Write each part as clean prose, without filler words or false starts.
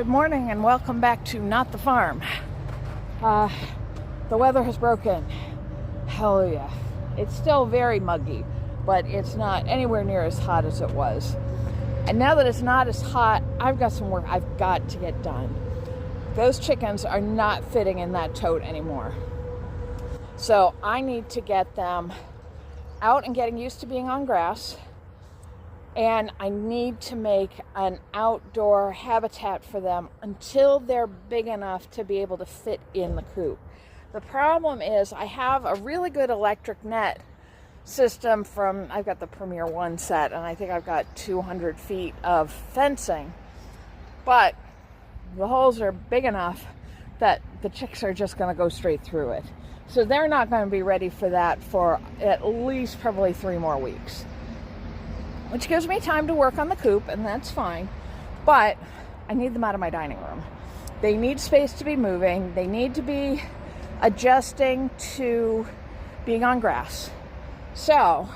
Good morning and welcome back to Not the Farm. The weather has broken. Hell yeah. It's still very muggy, but it's not anywhere near as hot as it was. And now that it's not as hot, I've got some work I've got to get done. Those chickens are not fitting in that tote anymore. So I need to get them out and getting used to being on grass. And I need to make an outdoor habitat for them until they're big enough to be able to fit in the coop. The problem is I have a really good electric net system I've got the Premier 1 set, and I think I've got 200 feet of fencing. But the holes are big enough that the chicks are just going to go straight through it. So they're not going to be ready for that for at least probably 3 more weeks. Which gives me time to work on the coop, and that's fine. But I need them out of my dining room. They need space to be moving. They need to be adjusting to being on grass. So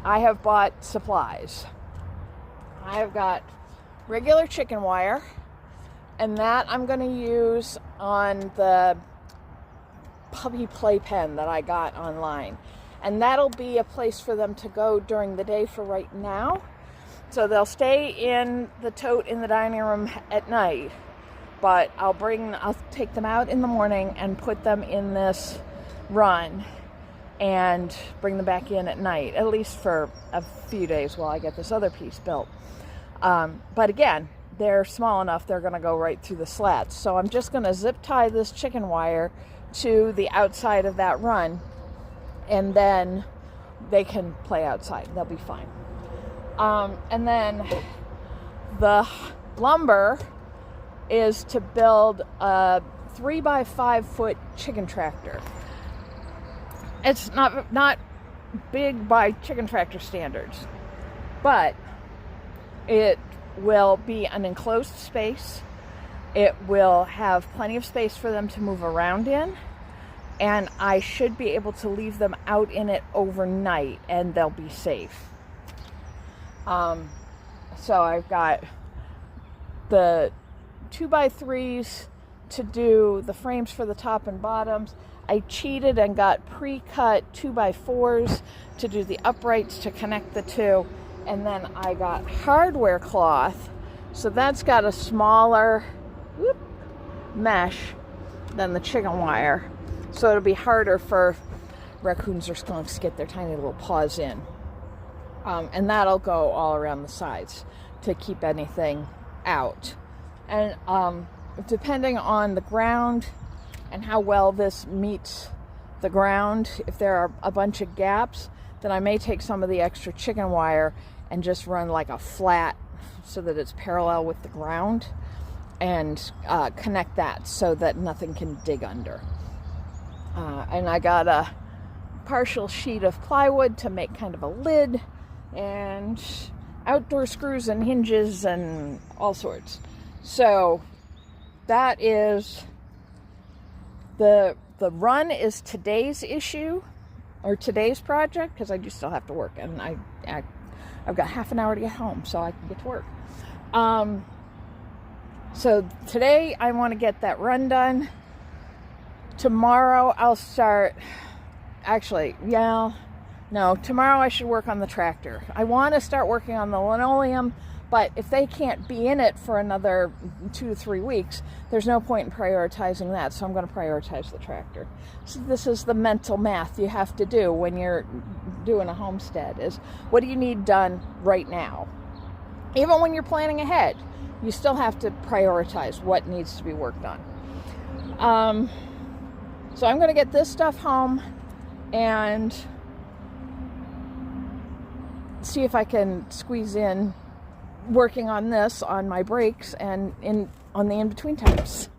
I have bought supplies. I have got regular chicken wire, and that I'm going to use on the puppy playpen that I got online. And that'll be a place for them to go during the day for right now. So they'll stay in the tote in the dining room at night. But I'll take them out in the morning and put them in this run and bring them back in at night, at least for a few days while I get this other piece built. But again, they're small enough, they're going to go right through the slats. So I'm just going to zip tie this chicken wire to the outside of that run, and then they can play outside. They'll be fine. And then the lumber is to build a 3x5 foot chicken tractor. It's not big by chicken tractor standards, but it will be an enclosed space. It will have plenty of space for them to move around in. And I should be able to leave them out in it overnight and they'll be safe. So I've got the 2x3s to do the frames for the top and bottoms. I cheated and got pre-cut 2x4s to do the uprights to connect the two. And then I got hardware cloth. So that's got a smaller mesh than the chicken wire. So it'll be harder for raccoons or skunks to get their tiny little paws in. And that'll go all around the sides to keep anything out. And depending on the ground and how well this meets the ground, if there are a bunch of gaps, then I may take some of the extra chicken wire and just run like a flat so that it's parallel with the ground and connect that so that nothing can dig under. And I got a partial sheet of plywood to make kind of a lid, and outdoor screws and hinges and all sorts. So that is the run is today's issue or today's project, because I do still have to work, and I've got half an hour to get home so I can get to work. So today I want to get that run done. Tomorrow I'll start, tomorrow I should work on the tractor. I want to start working on the linoleum, but if they can't be in it for another 2 to 3 weeks, there's no point in prioritizing that, so I'm going to prioritize the tractor. So this is the mental math you have to do when you're doing a homestead, is what do you need done right now? Even when you're planning ahead, you still have to prioritize what needs to be worked on. So I'm going to get this stuff home and see if I can squeeze in working on this on my breaks and on the in-between times.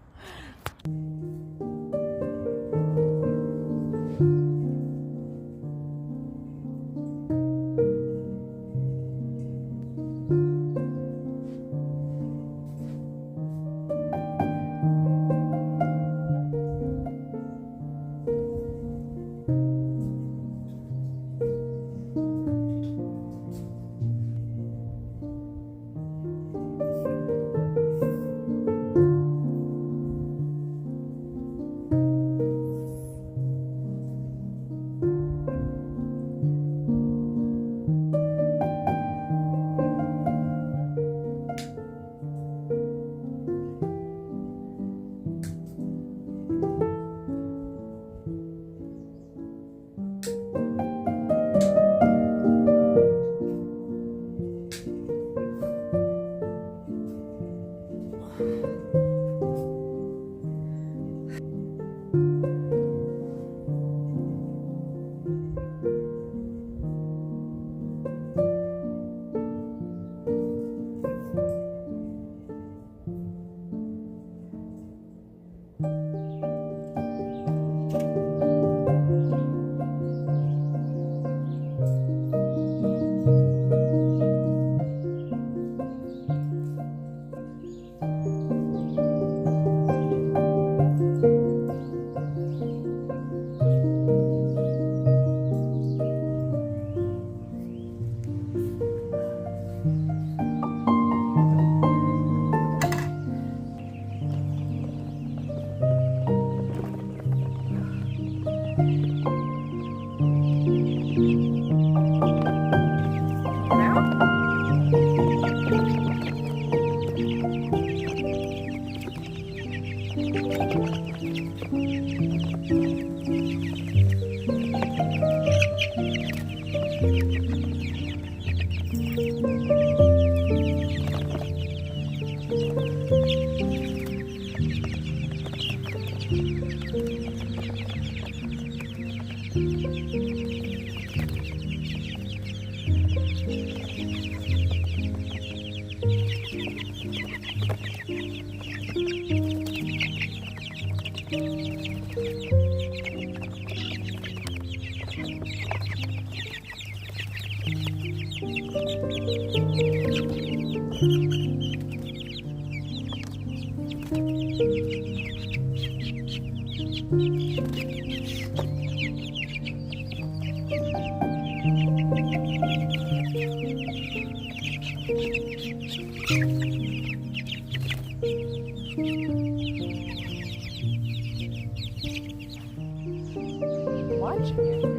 Watching you.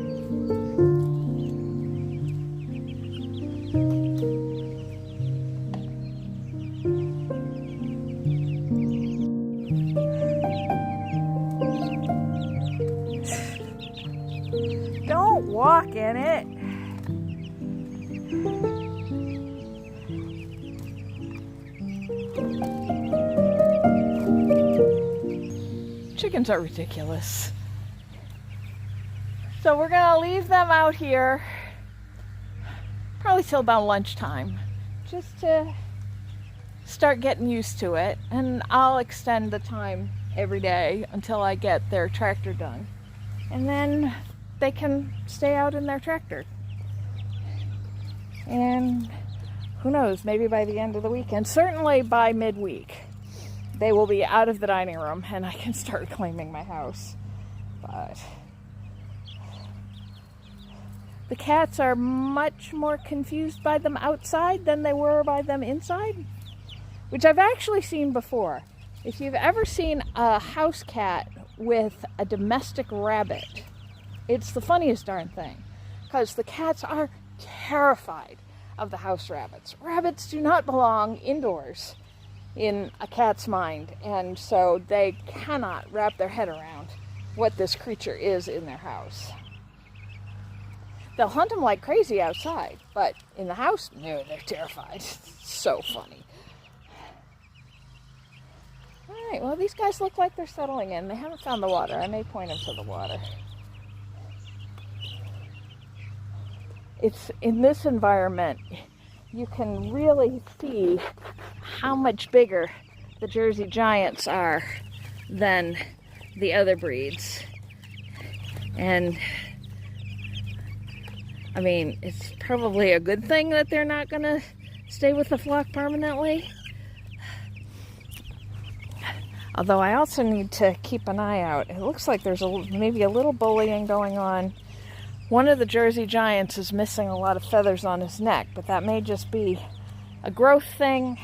Don't walk in it. Chickens are ridiculous. So we're gonna leave them out here probably till about lunchtime, just to start getting used to it, and I'll extend the time every day until I get their tractor done, and then they can stay out in their tractor. And who knows, maybe by the end of the weekend, certainly by midweek, they will be out of the dining room and I can start claiming my house. But the cats are much more confused by them outside than they were by them inside, which I've actually seen before. If you've ever seen a house cat with a domestic rabbit, it's the funniest darn thing, because the cats are terrified of the house rabbits. Rabbits do not belong indoors in a cat's mind, and so they cannot wrap their head around what this creature is in their house. They'll hunt them like crazy outside, but in the house, no, they're terrified. It's so funny. All right, well, these guys look like they're settling in. They haven't found the water. I may point them to the water. It's in this environment, you can really see how much bigger the Jersey Giants are than the other breeds. And I mean, it's probably a good thing that they're not going to stay with the flock permanently. Although I also need to keep an eye out. It looks like there's maybe a little bullying going on. One of the Jersey Giants is missing a lot of feathers on his neck, but that may just be a growth thing.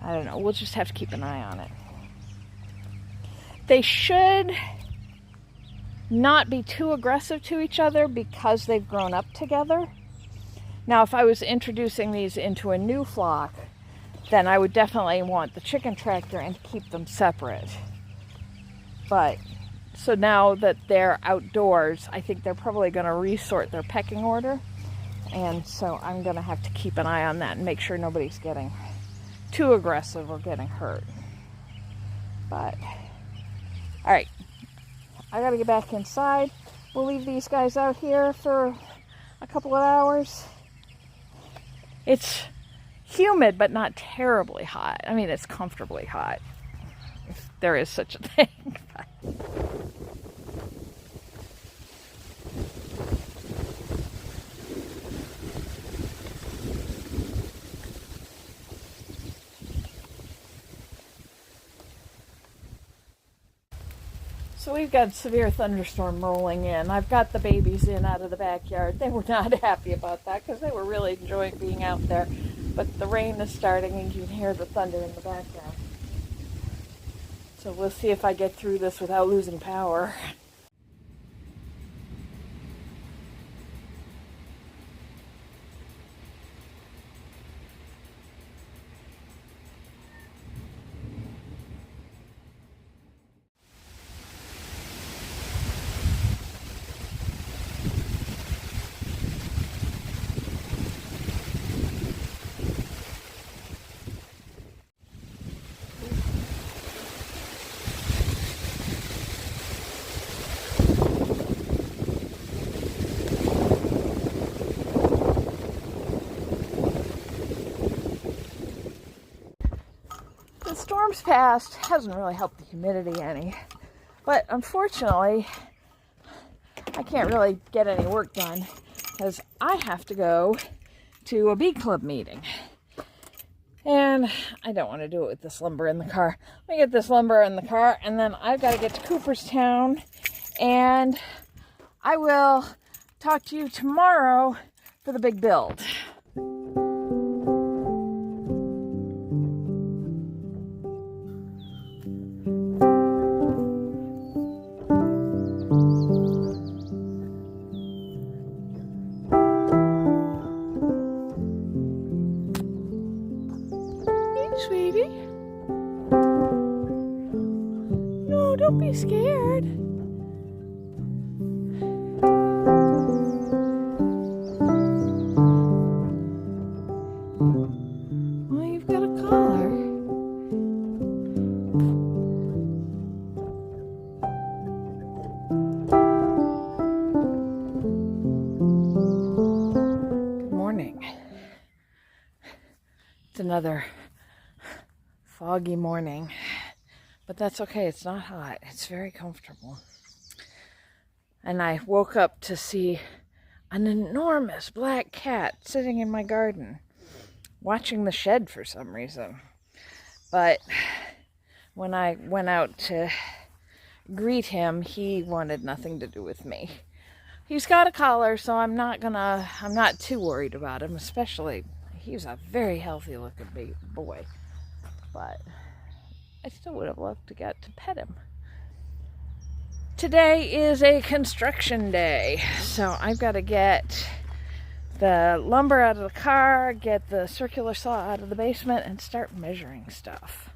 I don't know. We'll just have to keep an eye on it. They should not be too aggressive to each other because they've grown up together. Now, if I was introducing these into a new flock, then I would definitely want the chicken tractor and keep them separate. But so now that they're outdoors, I think they're probably going to resort their pecking order. And so I'm going to have to keep an eye on that and make sure nobody's getting too aggressive or getting hurt. But, all right, I got to get back inside. We'll leave these guys out here for a couple of hours. It's humid, but not terribly hot. I mean, it's comfortably hot, if there is such a thing. So we've got severe thunderstorm rolling in. I've got the babies in out of the backyard. They were not happy about that because they were really enjoying being out there. But the rain is starting and you can hear the thunder in the background. So we'll see if I get through this without losing power. The storm's past hasn't really helped the humidity any, but unfortunately I can't really get any work done because I have to go to a bee club meeting, and I don't want to do it with this lumber in the car. Let me get this lumber in the car, and then I've got to get to Cooperstown, and I will talk to you tomorrow for the big build. Sweetie? No, don't be scared. Well, you've got a collar. Good morning. It's another foggy morning, but that's okay. It's not hot. It's very comfortable. And I woke up to see an enormous black cat sitting in my garden, watching the shed for some reason. But when I went out to greet him, he wanted nothing to do with me. He's got a collar, so I'm not too worried about him, especially he's a very healthy looking boy. But I still would have loved to get to pet him. Today is a construction day, so I've got to get the lumber out of the car, get the circular saw out of the basement, and start measuring stuff.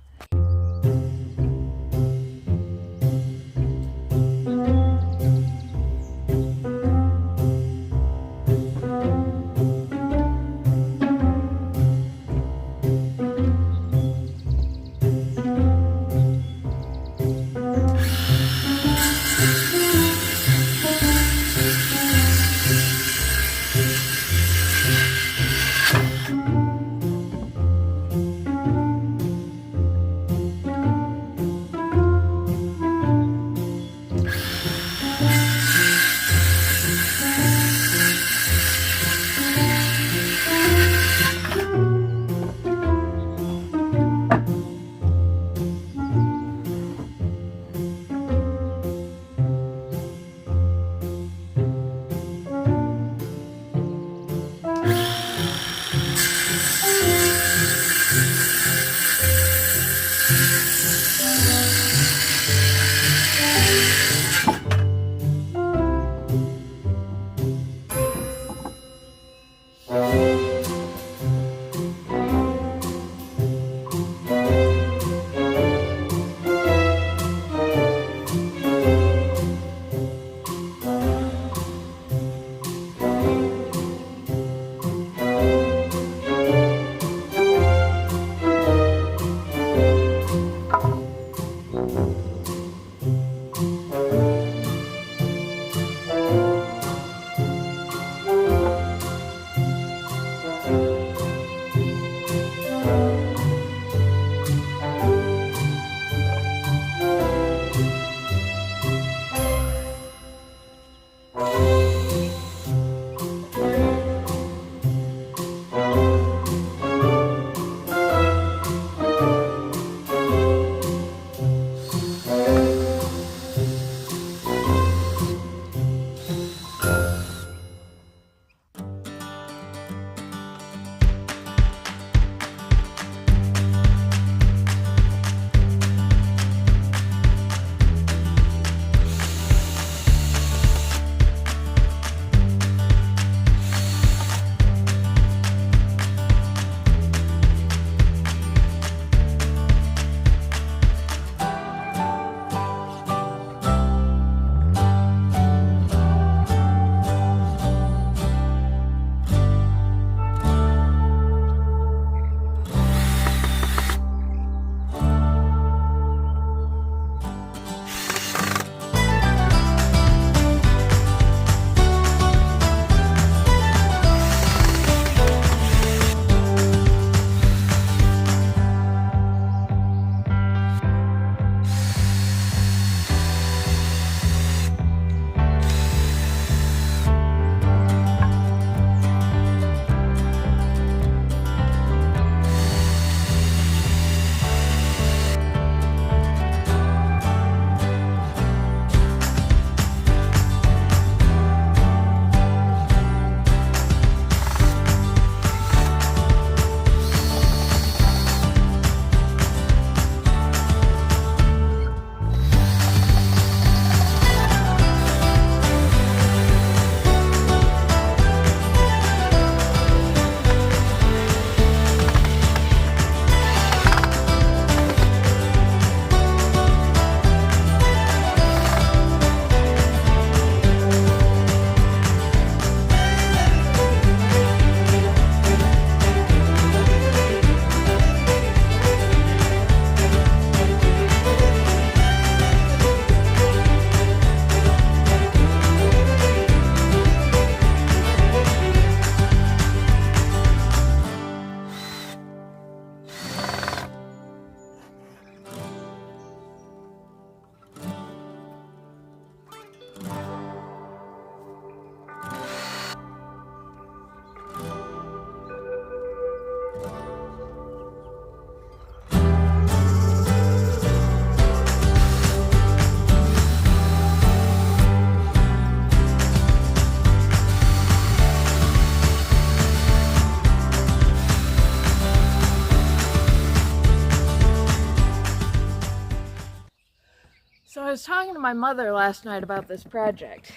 I was talking to my mother last night about this project,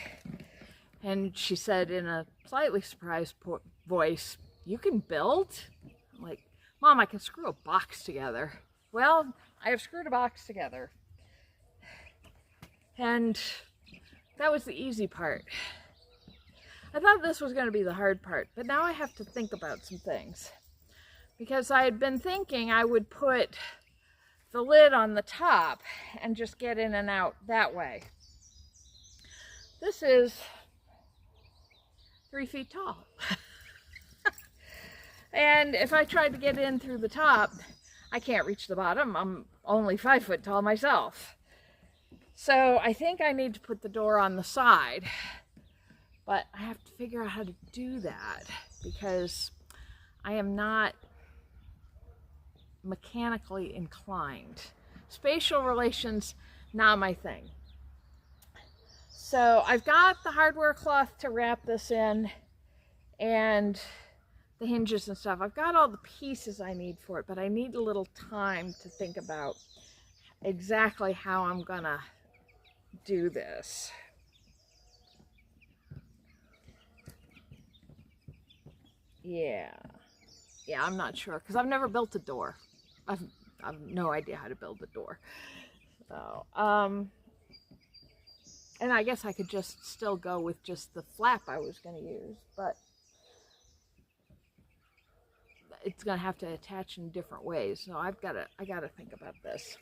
and she said in a slightly surprised voice, "You can build?" I'm like, "Mom, I can screw a box together." Well, I have screwed a box together. And that was the easy part. I thought this was going to be the hard part, but now I have to think about some things. Because I had been thinking I would put the lid on the top and just get in and out that way. This is 3 feet tall. And if I tried to get in through the top, I can't reach the bottom. I'm only 5 foot tall myself. So I think I need to put the door on the side, but I have to figure out how to do that because I am not mechanically inclined. Spatial relations, not my thing. So I've got the hardware cloth to wrap this in and the hinges and stuff. I've got all the pieces I need for it, but I need a little time to think about exactly how I'm gonna do this. Yeah, I'm not sure because I've never built a door. I've no idea how to build a door. So, and I guess I could just still go with just the flap I was going to use, but it's going to have to attach in different ways. So I gotta think about this,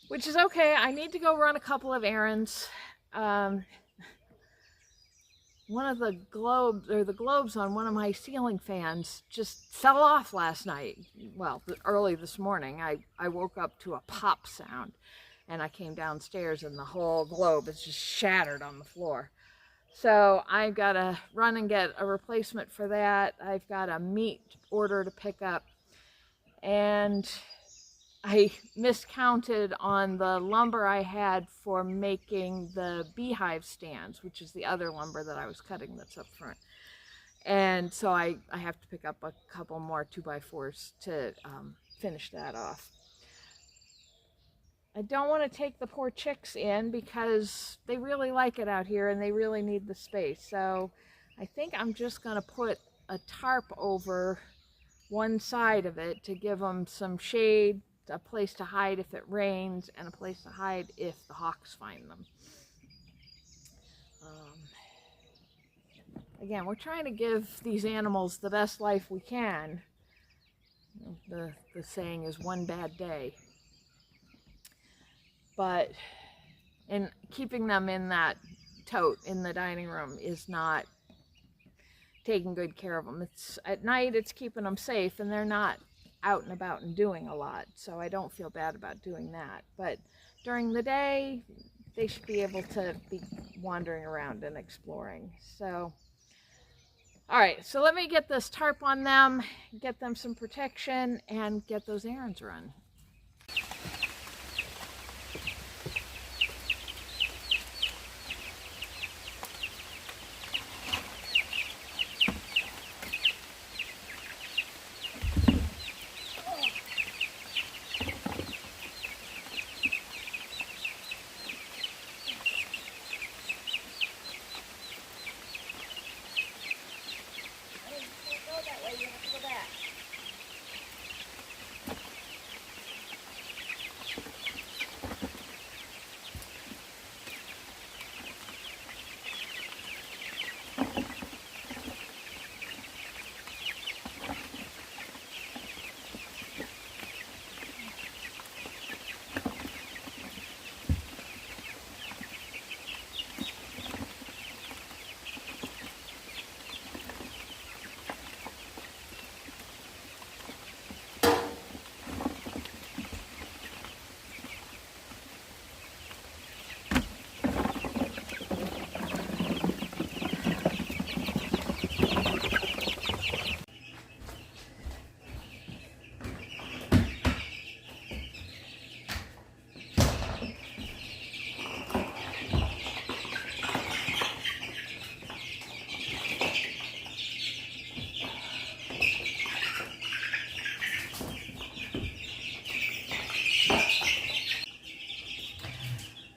which is okay. I need to go run a couple of errands. One of the globes on one of my ceiling fans just fell off last night. Well, early this morning. I woke up to a pop sound and I came downstairs and the whole globe is just shattered on the floor. So I've got to run and get a replacement for that. I've got a meat order to pick up, and I miscounted on the lumber I had for making the beehive stands, which is the other lumber that I was cutting that's up front. And so I have to pick up a couple more 2x4s to finish that off. I don't want to take the poor chicks in because they really like it out here and they really need the space. So I think I'm just going to put a tarp over one side of it to give them some shade, a place to hide if it rains, and a place to hide if the hawks find them. Again, we're trying to give these animals the best life we can. The saying is one bad day. But and keeping them in that tote in the dining room is not taking good care of them. It's at night, it's keeping them safe, and they're not out and about and doing a lot, so I don't feel bad about doing that. But during the day, they should be able to be wandering around and exploring. So, all right, so let me get this tarp on them, get them some protection, and get those errands run.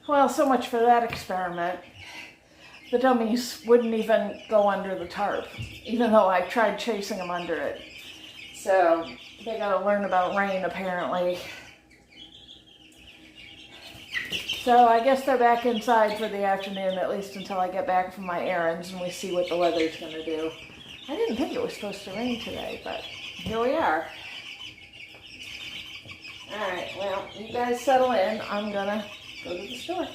Well, so much for that experiment. The dummies wouldn't even go under the tarp, even though I tried chasing them under it. So they gotta learn about rain, apparently. So I guess they're back inside for the afternoon, at least until I get back from my errands and we see what the weather's gonna do. I didn't think it was supposed to rain today, but here we are. All right, well, you guys settle in. I'm gonna go to the store.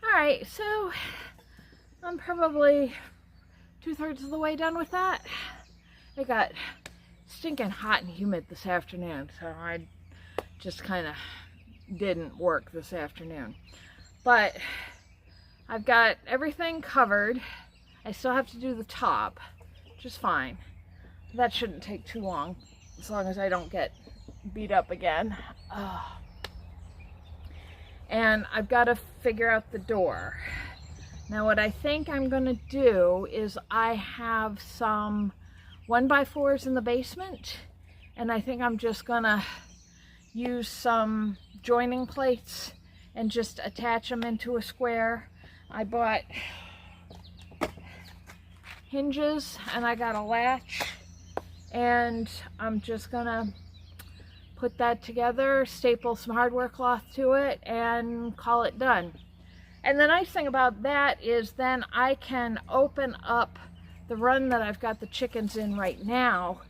Alright, so I'm probably 2/3 of the way done with that. It got stinking hot and humid this afternoon, so I just kind of didn't work this afternoon. But I've got everything covered. I still have to do the top, which is fine. That shouldn't take too long, as long as I don't get beat up again. And I've got to figure out the door. Now what I think I'm going to do is I have some 1x4s in the basement, and I think I'm just going to use some joining plates and just attach them into a square. I bought hinges and I got a latch, and I'm just going to put that together, staple some hardware cloth to it, and call it done. And the nice thing about that is then I can open up the run that I've got the chickens in right now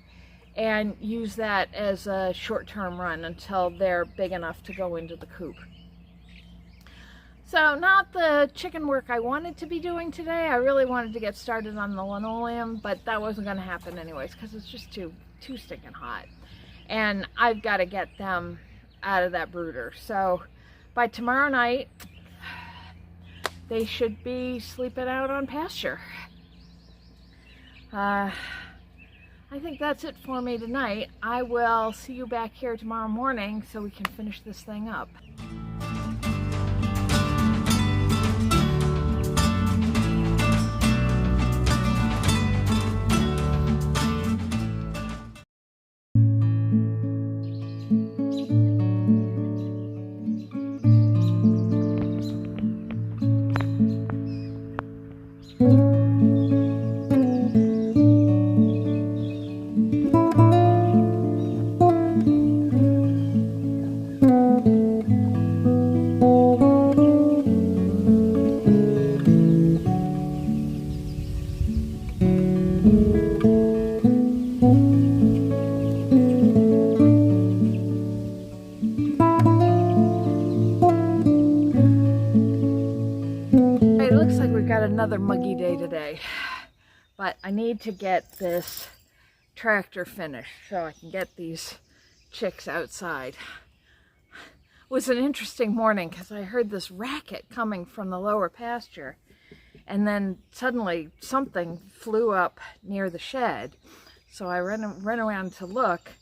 and use that as a short-term run until they're big enough to go into the coop. So not the chicken work I wanted to be doing today. I really wanted to get started on the linoleum, but that wasn't going to happen anyways because it's just too stinking hot. And I've got to get them out of that brooder. So by tomorrow night, they should be sleeping out on pasture. I think that's it for me tonight. I will see you back here tomorrow morning so we can finish this thing up. Another muggy day today, but I need to get this tractor finished so I can get these chicks outside. It was an interesting morning because I heard this racket coming from the lower pasture, and then suddenly something flew up near the shed. So I ran around to look,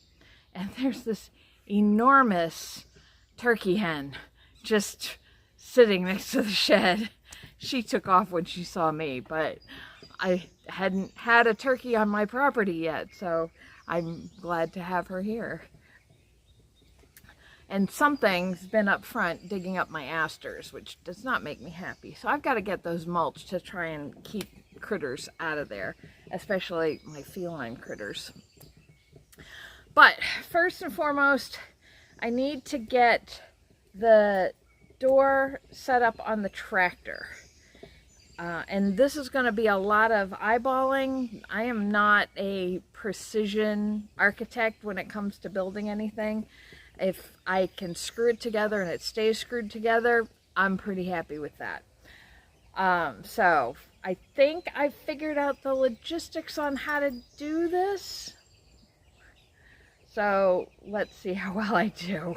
and there's this enormous turkey hen just sitting next to the shed. She took off when she saw me, but I hadn't had a turkey on my property yet, so I'm glad to have her here. And something's been up front digging up my asters, which does not make me happy. So I've got to get those mulched to try and keep critters out of there, especially my feline critters. But first and foremost, I need to get the door set up on the tractor. And this is going to be a lot of eyeballing. I am not a precision architect when it comes to building anything. If I can screw it together and it stays screwed together, I'm pretty happy with that. So I think I figured out the logistics on how to do this. So let's see how well I do.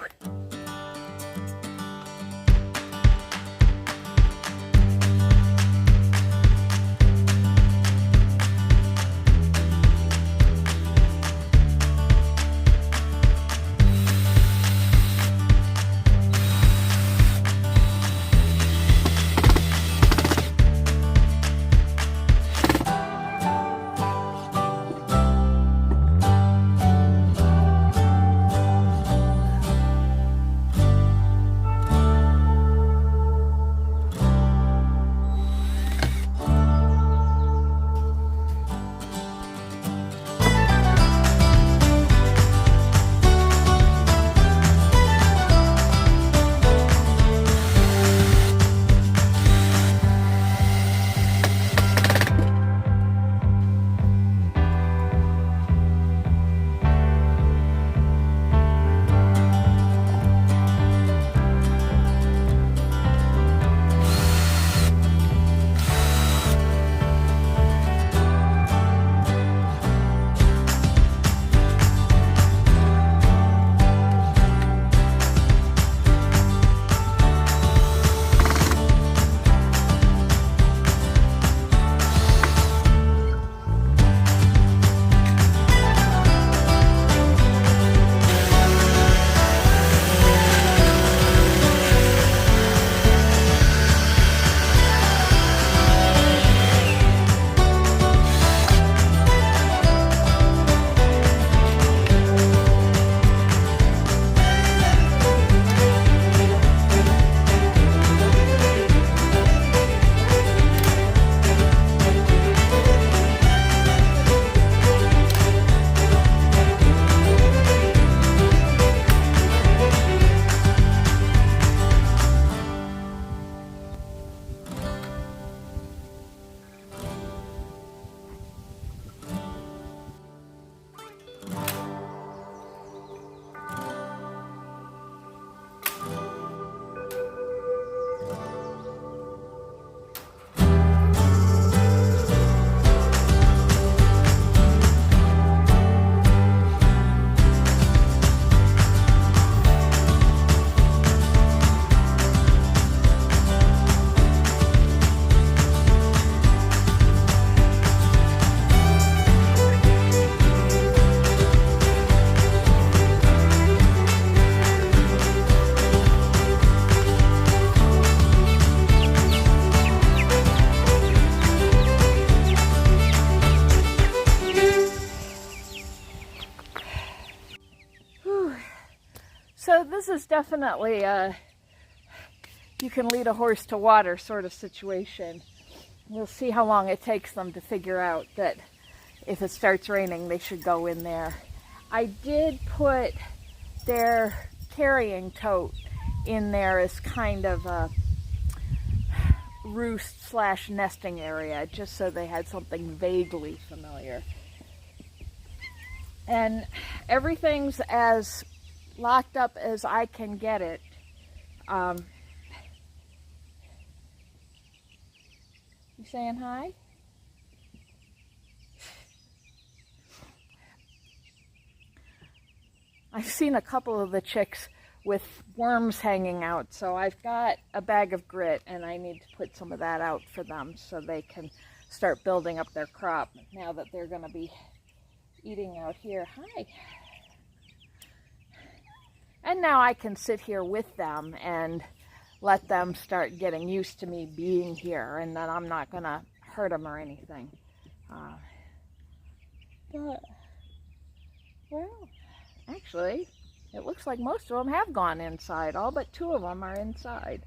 is definitely a you can lead a horse to water sort of situation. We'll see how long it takes them to figure out that if it starts raining, they should go in there. I did put their carrying tote in there as kind of a roost / nesting area, just so they had something vaguely familiar. And everything's as locked up as I can get it. You saying hi? I've seen a couple of the chicks with worms hanging out, so I've got a bag of grit and I need to put some of that out for them so they can start building up their crop now that they're going to be eating out here. Hi. And now I can sit here with them and let them start getting used to me being here, and then I'm not going to hurt them or anything. But, well, actually, it looks like most of them have gone inside. All but 2 of them are inside.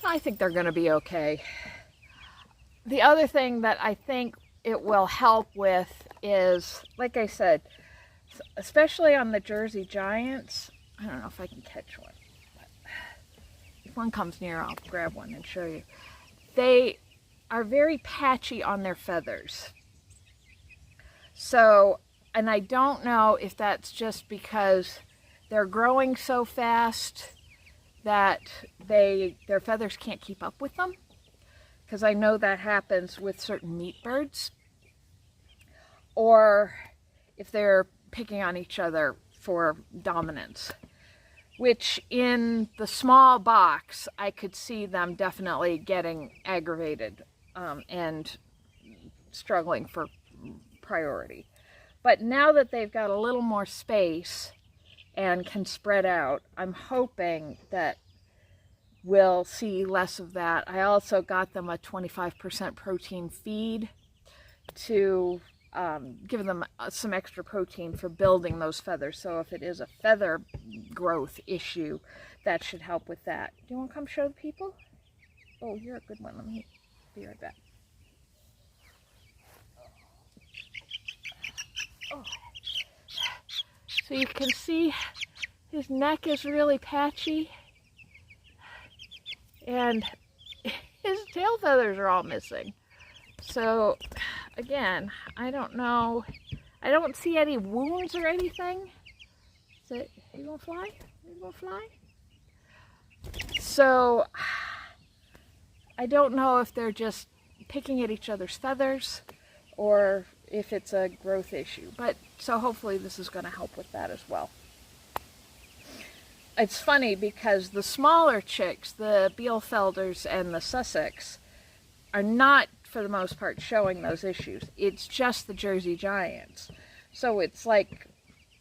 I think they're going to be okay. The other thing that I think it will help with is, like I said, especially on the Jersey Giants, I don't know if I can catch one, but if one comes near, I'll grab one and show you. They are very patchy on their feathers. So, and I don't know if that's just because they're growing so fast that their feathers can't keep up with them, because I know that happens with certain meat birds, or if they're picking on each other for dominance, which in the small box I could see them definitely getting aggravated and struggling for priority. But now that they've got a little more space and can spread out, I'm hoping that we'll see less of that. I also got them a 25% protein feed to give them some extra protein for building those feathers. So if it is a feather growth issue, that should help with that. Do you want to come show the people? Oh, you're a good one. Let me be right back. Oh. So you can see his neck is really patchy, and his tail feathers are all missing. So again, I don't know. I don't see any wounds or anything. Is it, you gonna fly? You gonna fly? So I don't know if they're just picking at each other's feathers or if it's a growth issue. But so hopefully this is going to help with that as well. It's funny because the smaller chicks, the Bielefelders and the Sussex, are not, for the most part, showing those issues. It's just the Jersey Giants. So it's like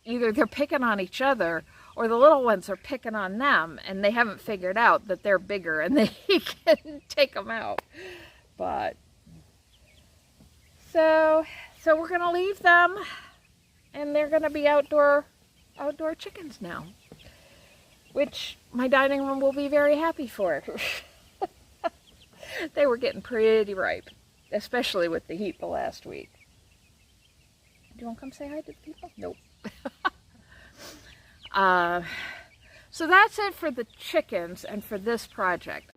either they're picking on each other or the little ones are picking on them, and they haven't figured out that they're bigger and they can take them out. But so we're going to leave them, and they're going to be outdoor chickens now, which my dining room will be very happy for. They were getting pretty ripe, especially with the heat the last week. Do you want to come say hi to the people? Nope. So that's it for the chickens and for this project.